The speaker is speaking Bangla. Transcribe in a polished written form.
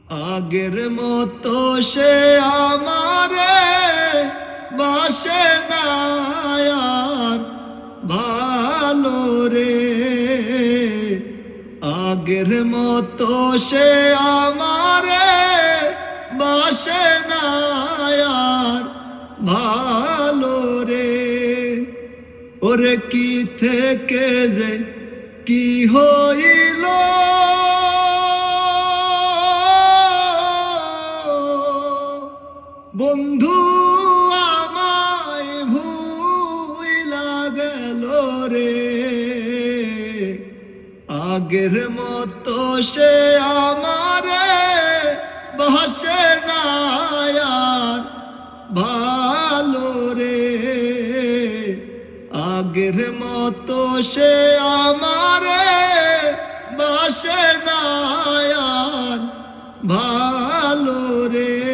আগের মতো সে আমারে বাসে না আর ভালো রে। আগের মতো সে আমারে বাসে না আর ভালো রে। ওরে কি থেকে যে কি হইল, বন্ধু আমায় ভুইলা গেল রে। আগের মতো সে আমারে বাসে না আর ভালো রে। আগের মতো সে আমারে বাসে না আর ভালো রে।